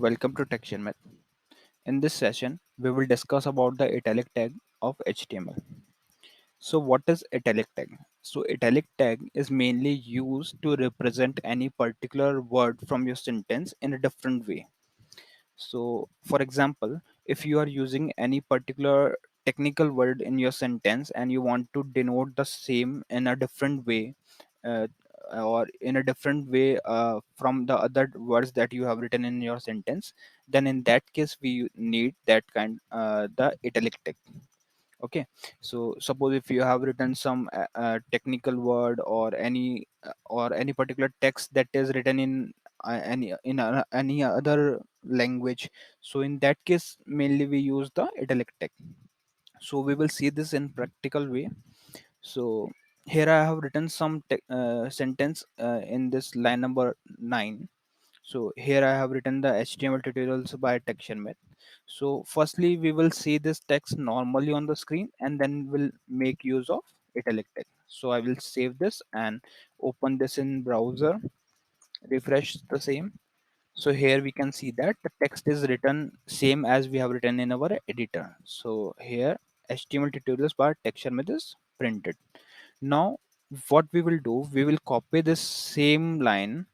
welcome to Tech Sharmit. In this session, we will discuss about the italic tag of HTML. So what is italic tag? So italic tag is mainly used to represent any particular word from your sentence in a different way. So for example, if you are using any particular technical word in your sentence and you want to denote the same in a different way, uh, or in a different way from the other words that you have written in your sentence, then in that case we need that kind the italic tag. Okay, so suppose if you have written some technical word or any particular text that is written in any other language, so in that case mainly we use the italic tag. So we will see this in practical way. So here I have written some sentence in this line number 9. So here I have written the HTML tutorials by Sharmit. So firstly, we will see this text normally on the screen and then we'll make use of italic text. So I will save this and open this in browser, refresh the same. So here we can see that the text is written same as we have written in our editor. So here HTML tutorials by Sharmit is printed. Now what we will do, we will copy this same line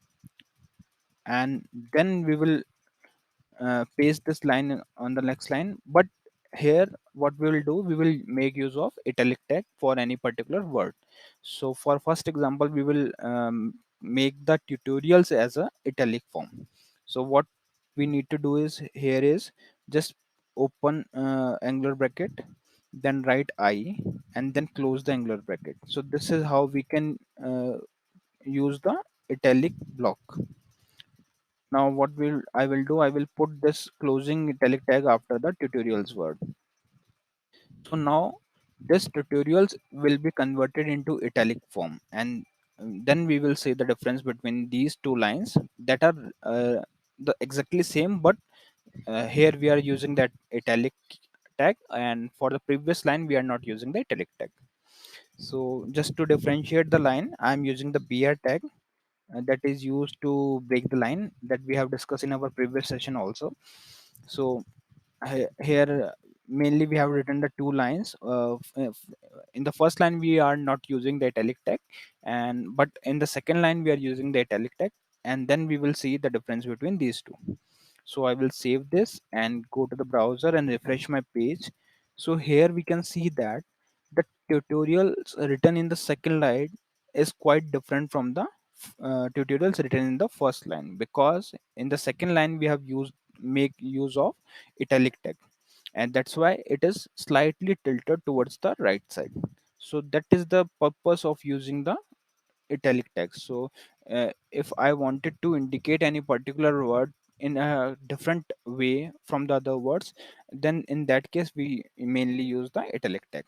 and then we will paste this line on the next line. But here what we will do, we will make use of italic tag for any particular word. So for first example, we will make the tutorials as a italic form. So what we need to do is here is just open angular bracket, then write I, and then close the angular bracket. So this is how we can use the italic block. Now what will I will do, I will put this closing italic tag after the tutorials word. So now this tutorials will be converted into italic form, and then we will see the difference between these two lines that are the exactly same, but here we are using that italic tag, and for the previous line we are not using the italic tag. So just to differentiate the line, I am using the br tag that is used to break the line that we have discussed in our previous session also. So here mainly we have written the two lines. In the first line we are not using the italic tag, and but in the second line we are using the italic tag, and then we will see the difference between these two. So I will save this and go to the browser and refresh my page. So here we can see that the tutorials written in the second line is quite different from the tutorials written in the first line, because in the second line we have used make use of italic tag, and that's why it is slightly tilted towards the right side. So that is the purpose of using the italic text. So if I wanted to indicate any particular word in a different way from the other words, then in that case we mainly use the italic tag.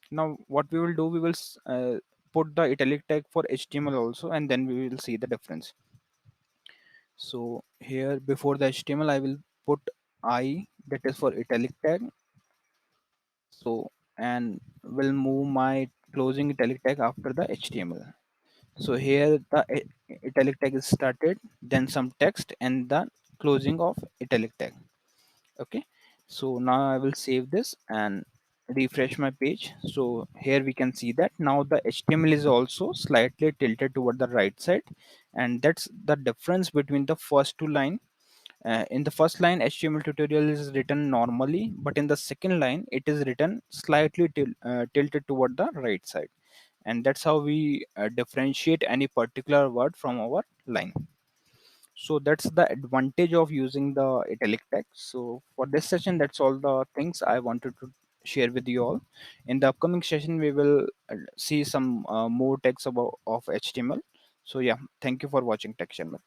Now what we will do, we will put the italic tag for HTML also, and then we will see the difference. So here before the HTML I will put I, that is for italic tag. So and will move my closing italic tag after the HTML. So here the italic tag is started, then some text, and the closing of italic tag. Okay, so now I will save this and refresh my page. So here we can see that now the HTML is also slightly tilted toward the right side, and that's the difference between the first two line. In the first line HTML tutorial is written normally, but in the second line it is written slightly tilted toward the right side, and that's how we differentiate any particular word from our line. So that's the advantage of using the italic text. So for this session, that's all the things I wanted to share with you all. In the upcoming session we will see some more text about of HTML. So yeah, thank you for watching Tech Channel.